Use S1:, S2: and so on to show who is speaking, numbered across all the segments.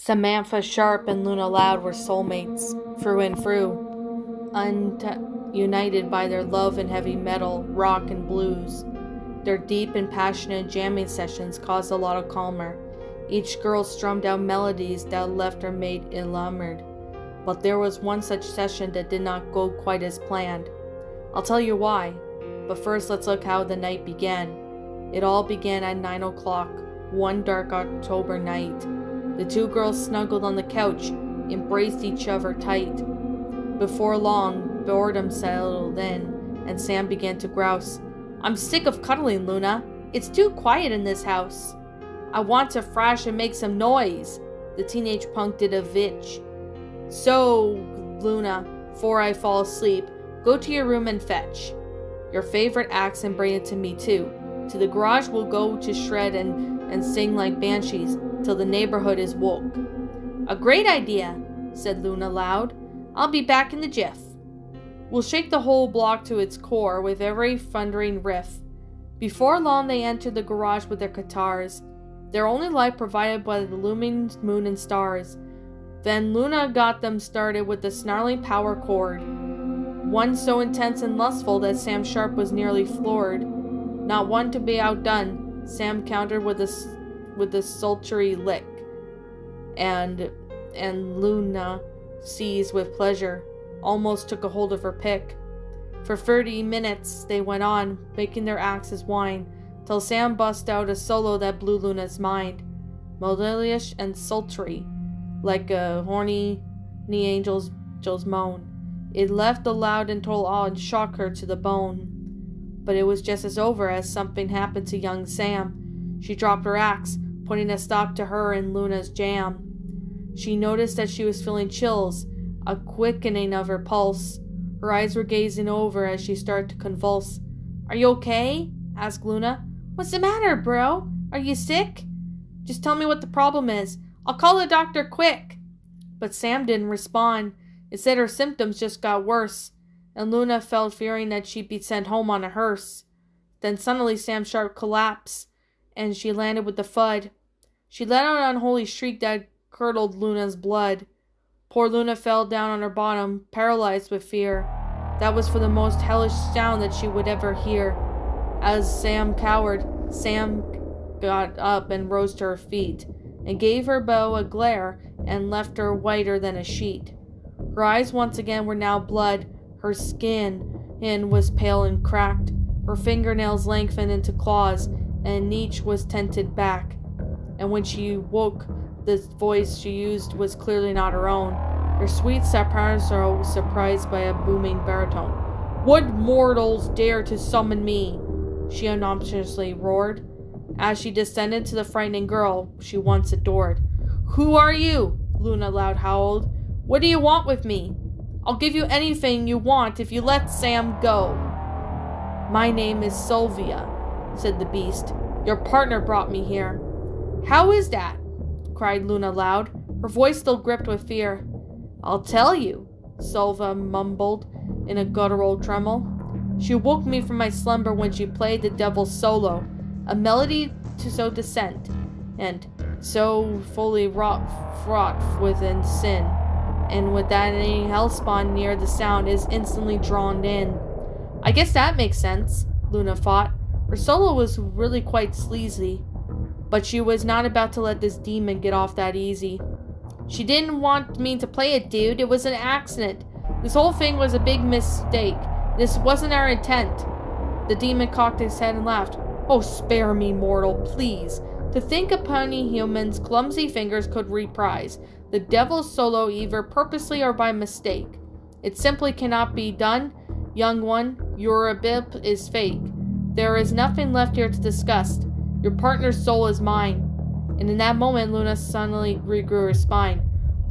S1: Samantha Sharp and Luna Loud were soulmates, through and through, united by their love in heavy metal, rock, and blues. Their deep and passionate jamming sessions caused a lot of calmer. Each girl strummed out melodies that left her mate enamored. But there was one such session that did not go quite as planned. I'll tell you why, but first let's look how the night began. It all began at 9 o'clock, one dark October night. The two girls snuggled on the couch, embraced each other tight. Before long, boredom settled in, and Sam began to grouse. "I'm sick of cuddling, Luna. It's too quiet in this house." "I want to thrash and make some noise," the teenage punk did a vitch. "So, Luna, before I fall asleep, go to your room and fetch your favorite axe and bring it to me too. To the garage we'll go to shred and sing like banshees till the neighborhood is woke." "A great idea," said Luna Loud. "I'll be back in the jiff." "We'll shake the whole block to its core with every thundering riff." Before long they entered the garage with their guitars, their only light provided by the looming moon and stars. Then Luna got them started with the snarling power chord, one so intense and lustful that Sam Sharp was nearly floored. Not one to be outdone, Sam countered with a sultry lick, and Luna, seized with pleasure, almost took a hold of her pick. For 30 minutes they went on, making their axes whine, till Sam bust out a solo that blew Luna's mind, melodious and sultry, like a horny angel's moan. It left a loud and total awe and shocked her to the bone. But it was just as over as something happened to young Sam. She dropped her axe, putting a stop to her and Luna's jam. She noticed that she was feeling chills, a quickening of her pulse. Her eyes were gazing over as she started to convulse. "Are you okay?" asked Luna. "What's the matter, bro? Are you sick?" "Just tell me what the problem is. I'll call the doctor quick." But Sam didn't respond. Instead, her symptoms just got worse, and Luna felt fearing that she'd be sent home on a hearse. Then suddenly Sam Sharp collapsed, and she landed with a thud. She let out an unholy shriek that curdled Luna's blood. Poor Luna fell down on her bottom, paralyzed with fear. That was for the most hellish sound that she would ever hear. As Sam cowered, Sam got up and rose to her feet, and gave her bow a glare, and left her whiter than a sheet. Her eyes once again were now blood, her skin was pale and cracked, her fingernails lengthened into claws, and each was tented back. And when she woke, the voice she used was clearly not her own. Her sweet soprano was surprised by a booming baritone. "What mortals dare to summon me?" she obnoxiously roared, as she descended to the frightening girl she once adored. "Who are you?" Luna Loud howled. "What do you want with me?" "I'll give you anything you want if you let Sam go." "My name is Sylvia," said the beast. "Your partner brought me here." "How is that?" cried Luna Loud, her voice still gripped with fear. "I'll tell you," Sylvia mumbled in a guttural tremble. "She woke me from my slumber when she played the devil's solo, a melody so decent, and so fully fraught with sin, and with that any hellspawn near the sound is instantly drawn in." "I guess that makes sense," Luna thought. Her solo was really quite sleazy, but she was not about to let this demon get off that easy. "She didn't want me to play it, dude. It was an accident. This whole thing was a big mistake. This wasn't our intent." The demon cocked his head and laughed. "Oh, spare me, mortal, please. To think a puny human's clumsy fingers could reprise the devil's solo either purposely or by mistake. It simply cannot be done. Young one, your bip is fake. There is nothing left here to discuss. Your partner's soul is mine." And in that moment, Luna suddenly regrew her spine.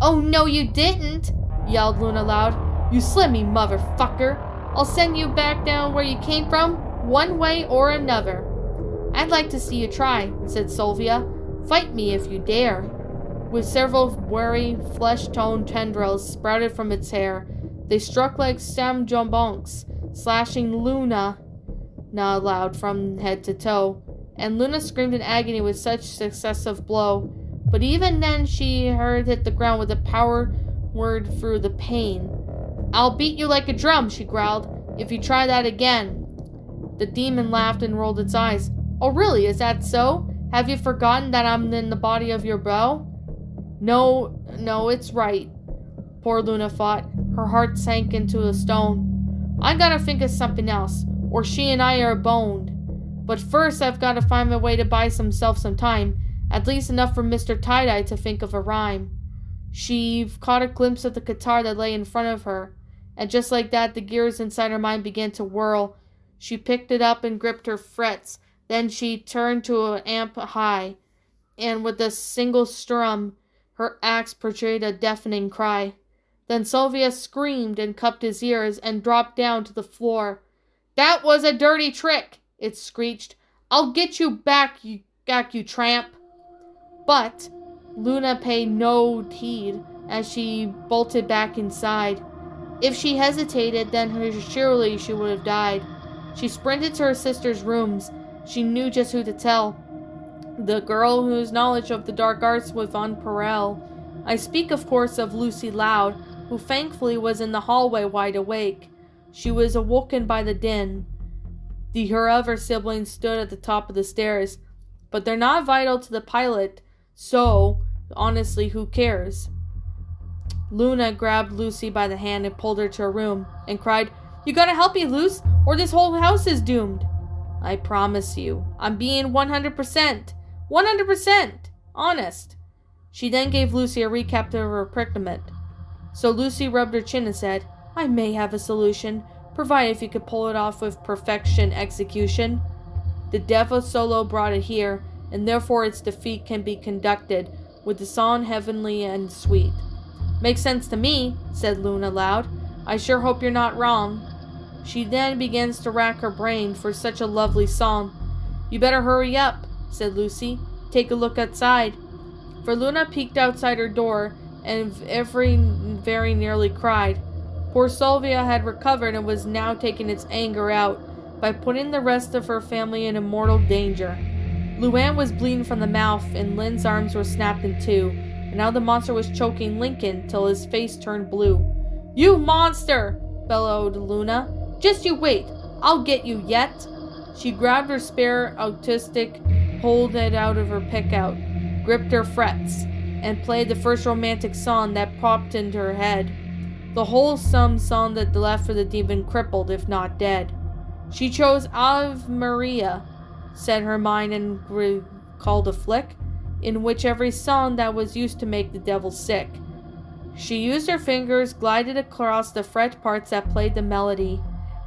S1: "Oh, no, you didn't!" yelled Luna Loud. "You slit me, motherfucker. I'll send you back down where you came from, one way or another." "I'd like to see you try," said Sylvia. "Fight me if you dare." With several wary, flesh-toned tendrils sprouted from its hair, they struck like samjambonks, slashing Luna Loud from head to toe. And Luna screamed in agony with such successive blow. But even then, she heard hit the ground with a power word through the pain. "I'll beat you like a drum," she growled, "if you try that again." The demon laughed and rolled its eyes. "Oh really, is that so? Have you forgotten that I'm in the body of your bow?" No, it's right." Poor Luna thought. Her heart sank into a stone. "I gotta think of something else, or she and I are boned. But first I've gotta find my way to buy myself some time, at least enough for MrTyeDye to think of a rhyme." She caught a glimpse of the guitar that lay in front of her, and just like that, the gears inside her mind began to whirl. She picked it up and gripped her frets. Then she turned to an amp high, and with a single strum, her axe portrayed a deafening cry. Then Sylvia screamed and cupped his ears and dropped down to the floor. "That was a dirty trick," it screeched. "I'll get you back, you tramp." But Luna paid no heed as she bolted back inside. If she hesitated, then surely she would have died. She sprinted to her sister's rooms. She knew just who to tell. The girl whose knowledge of the dark arts was unparalleled. I speak, of course, of Lucy Loud, who thankfully was in the hallway wide awake. She was awoken by the din. Her other siblings stood at the top of the stairs. But they're not vital to the pilot, so, honestly, who cares? Luna grabbed Lucy by the hand and pulled her to her room, and cried, "You gotta help me, Luce, or this whole house is doomed." "I promise you, I'm being 100% honest." She then gave Lucy a recap of her predicament. So Lucy rubbed her chin and said, "I may have a solution, provided if you could pull it off with perfection execution. The devil solo brought it here, and therefore its defeat can be conducted with the song heavenly and sweet." "Makes sense to me," said Luna Loud. "I sure hope you're not wrong." She then begins to rack her brain for such a lovely song. "You better hurry up," said Lucy. "Take a look outside." For Luna peeked outside her door and very nearly cried. Poor Sylvia had recovered and was now taking its anger out by putting the rest of her family in mortal danger. Luann was bleeding from the mouth, and Lynn's arms were snapped in two, and now the monster was choking Lincoln till his face turned blue. "You monster!" bellowed Luna. "Just you wait! I'll get you yet!" She grabbed her spare autistic, pulled it out of her pick-out, gripped her frets, and played the first romantic song that popped into her head. The wholesome song that left for the demon crippled, if not dead. She chose Ave Maria, said her mind, and recalled a flick, in which every song that was used to make the devil sick. She used her fingers, glided across the fret parts that played the melody,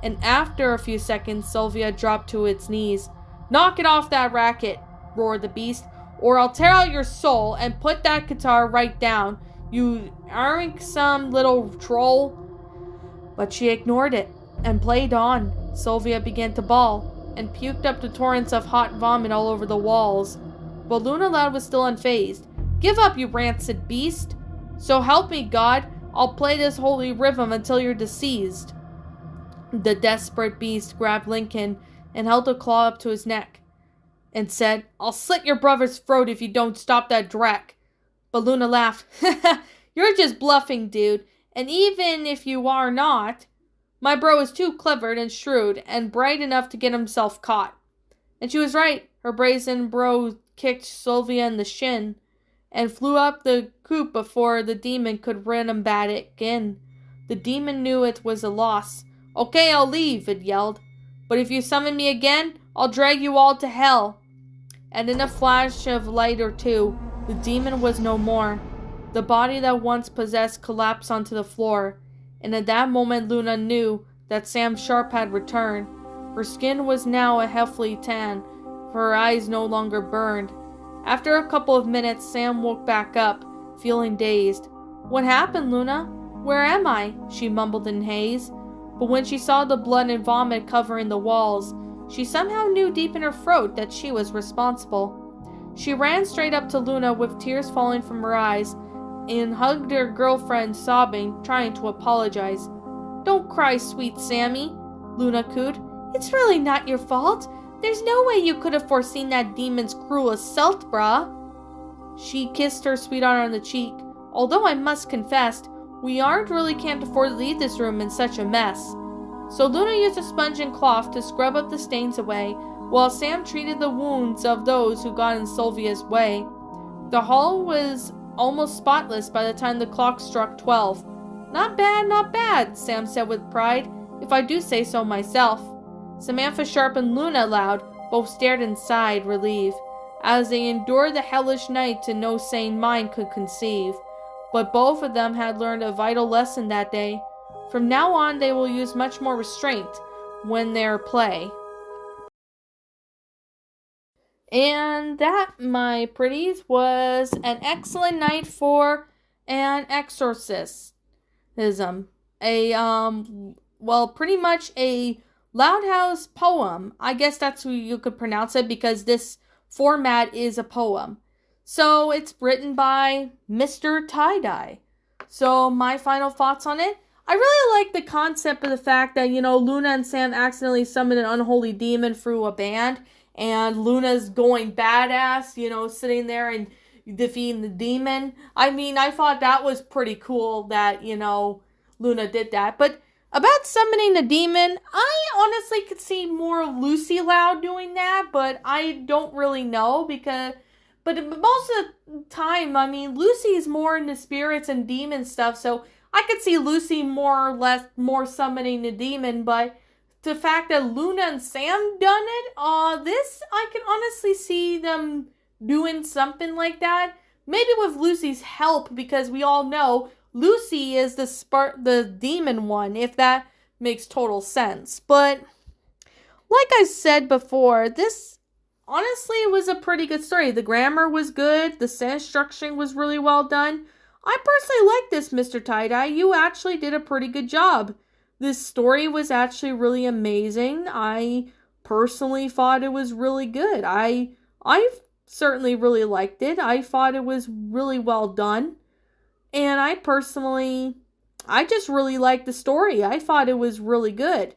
S1: and after a few seconds, Sylvia dropped to its knees. "Knock it off that racket," roared the beast, "or I'll tear out your soul, and put that guitar right down, you irksome little troll." But she ignored it, and played on. Sylvia began to bawl, and puked up the torrents of hot vomit all over the walls. But Luna Loud was still unfazed. "Give up, you rancid beast! So help me God, I'll play this holy rhythm until you're deceased." The desperate beast grabbed Lincoln and held a claw up to his neck, and said, "I'll slit your brother's throat if you don't stop that dreck." But Luna laughed. "You're just bluffing, dude, and even if you are not, my bro is too clever and shrewd and bright enough to get himself caught." And she was right. Her brazen bro kicked Sylvia in the shin, and flew up the coop before the demon could run him back in. The demon knew it was a loss. "Okay, I'll leave," it yelled. "But if you summon me again, I'll drag you all to hell." And in a flash of light or two, the demon was no more. The body that once possessed collapsed onto the floor, and at that moment Luna knew that Sam Sharp had returned. Her skin was now a healthy tan, for her eyes no longer burned. After a couple of minutes, Sam woke back up, feeling dazed. "What happened, Luna? Where am I?" she mumbled in haze. But when she saw the blood and vomit covering the walls, she somehow knew deep in her throat that she was responsible. She ran straight up to Luna with tears falling from her eyes, and hugged her girlfriend, sobbing, trying to apologize. "Don't cry, sweet Sammy," Luna cooed. "It's really not your fault. There's no way you could have foreseen that demon's cruel assault, brah." She kissed her sweetheart on the cheek. Although I must confess, we can't afford to leave this room in such a mess. So Luna used a sponge and cloth to scrub up the stains away, while Sam treated the wounds of those who got in Sylvia's way. The hall was almost spotless by the time the clock struck 12. Not bad, Sam said with pride, if I do say so myself. Samantha Sharp and Luna Loud both stared and sighed relief, as they endured the hellish night to no sane mind could conceive. But both of them had learned a vital lesson that day. From now on, they will use much more restraint when they play. And that, my pretties, was an excellent night for an exorcism. Pretty much a Loud House poem. I guess that's how you could pronounce it, because this format is a poem. So it's written by MrTyeDye. So my final thoughts on it. I really like the concept of the fact that, Luna and Sam accidentally summoned an unholy demon through a band, and Luna's going badass, sitting there and defeating the demon. I mean, I thought that was pretty cool that, Luna did that. But about summoning the demon, I honestly could see more of Lucy Loud doing that, but I don't really know but most of the time, I mean, Lucy's more into spirits and demon stuff, so I could see Lucy more summoning the demon, but the fact that Luna and Sam done it, this, I can honestly see them doing something like that. Maybe with Lucy's help, because we all know Lucy is the demon one, if that makes total sense. But like I said before, this honestly was a pretty good story. The grammar was good. The sentence structuring was really well done. I personally like this, MrTyeDye. You actually did a pretty good job. This story was actually really amazing. I personally thought it was really good. I certainly really liked it. I thought it was really well done. And I just really liked the story. I thought it was really good.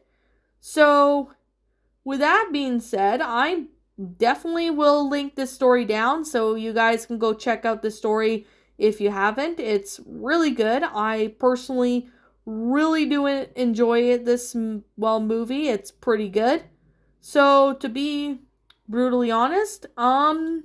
S1: So, with that being said, I definitely will link this story down so you guys can go check out the story if you haven't. It's really good. I personally really do enjoy it, this movie. It's pretty good. So, to be brutally honest, I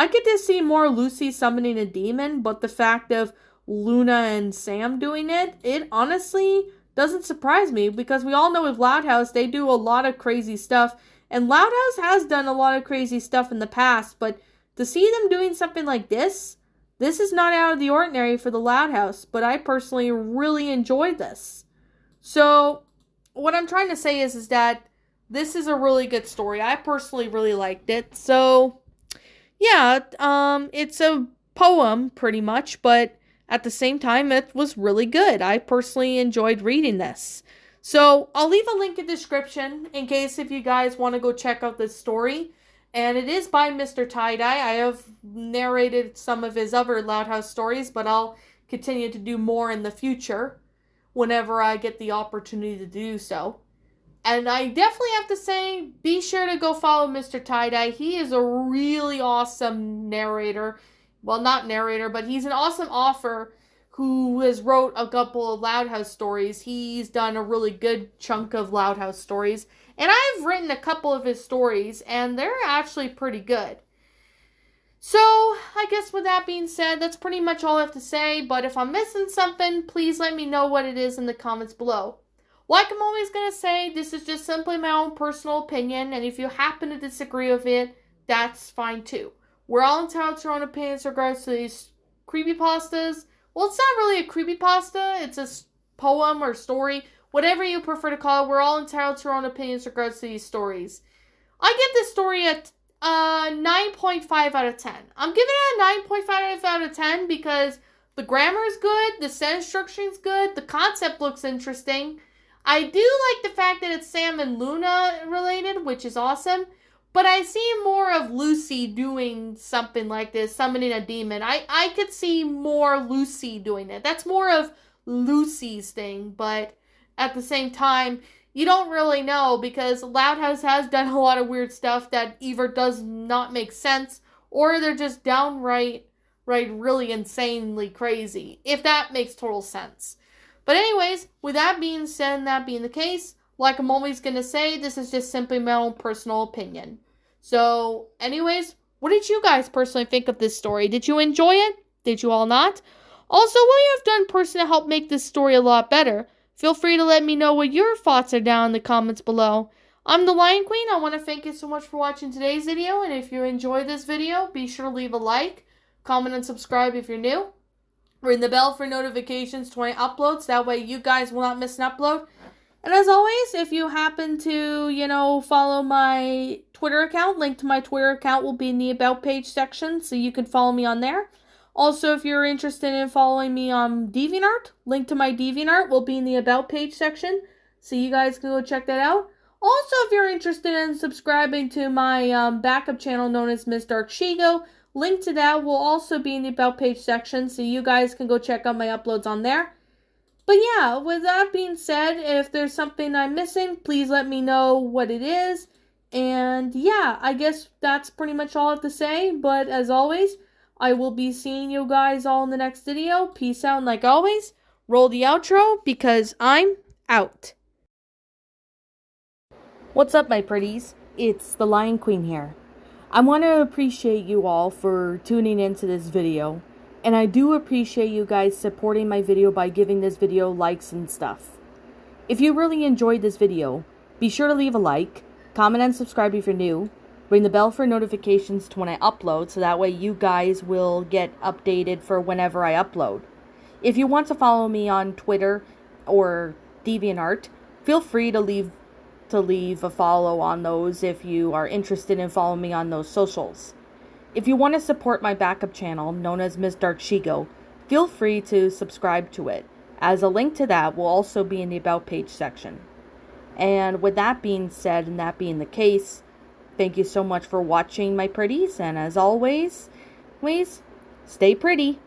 S1: get to see more Lucy summoning a demon, but the fact of Luna and Sam doing it honestly doesn't surprise me, because we all know with Loud House, they do a lot of crazy stuff, and Loud House has done a lot of crazy stuff in the past, but to see them doing something like this is not out of the ordinary for the Loud House, but I personally really enjoyed this. So, what I'm trying to say is that this is a really good story. I personally really liked it. So, yeah, it's a poem pretty much, but at the same time, it was really good. I personally enjoyed reading this. So, I'll leave a link in the description in case if you guys want to go check out this story. And it is by MrTyeDye. I have narrated some of his other Loud House stories, but I'll continue to do more in the future whenever I get the opportunity to do so. And I definitely have to say, be sure to go follow MrTyeDye. He is a really awesome narrator. Well, not narrator, but he's an awesome author who has wrote a couple of Loud House stories. He's done a really good chunk of Loud House stories. And I've written a couple of his stories, and they're actually pretty good. So, I guess with that being said, that's pretty much all I have to say. But if I'm missing something, please let me know what it is in the comments below. Like I'm always going to say, this is just simply my own personal opinion, and if you happen to disagree with it, that's fine too. We're all entitled to our own opinions in regards to these creepypastas. Well, it's not really a creepypasta, it's a poem or story, whatever you prefer to call it. We're all entitled to our own opinions in regards to these stories. I give this story a 9.5 out of 10. I'm giving it a 9.5 out of 10 because the grammar is good, the sentence structuring is good, the concept looks interesting. I do like the fact that it's Sam and Luna related, which is awesome. But I see more of Lucy doing something like this, summoning a demon. I could see more Lucy doing it. That's more of Lucy's thing. But at the same time, you don't really know because Loud House has done a lot of weird stuff that either does not make sense or they're just downright really insanely crazy, if that makes total sense. But anyways, with that being said and that being the case, like I'm always going to say, this is just simply my own personal opinion. So anyways, what did you guys personally think of this story? Did you enjoy it? Did you all not? Also, what you have done personally to help make this story a lot better? Feel free to let me know what your thoughts are down in the comments below. I'm the Lion Queen. I want to thank you so much for watching today's video. And if you enjoyed this video, be sure to leave a like, comment, and subscribe if you're new. Ring the bell for notifications to my uploads. That way you guys will not miss an upload. And as always, if you happen to, follow my Twitter account, link to my Twitter account will be in the About page section, so you can follow me on there. Also, if you're interested in following me on DeviantArt, link to my DeviantArt will be in the About page section, so you guys can go check that out. Also, if you're interested in subscribing to my backup channel known as MrTyeDye, link to that will also be in the About page section, so you guys can go check out my uploads on there. But yeah, with that being said, if there's something I'm missing, please let me know what it is. And yeah, I guess that's pretty much all I have to say. But as always, I will be seeing you guys all in the next video. Peace out, and like always, roll the outro because I'm out. What's up, my pretties? It's the Lion Queen here. I want to appreciate you all for tuning into this video. And I do appreciate you guys supporting my video by giving this video likes and stuff. If you really enjoyed this video, be sure to leave a like, comment and subscribe if you're new, ring the bell for notifications to when I upload so that way you guys will get updated for whenever I upload. If you want to follow me on Twitter or DeviantArt, feel free to leave a follow on those if you are interested in following me on those socials. If you want to support my backup channel, known as MrTyeDye, feel free to subscribe to it, as a link to that will also be in the About page section. And with that being said, and that being the case, thank you so much for watching, my pretties, and as always, please, stay pretty.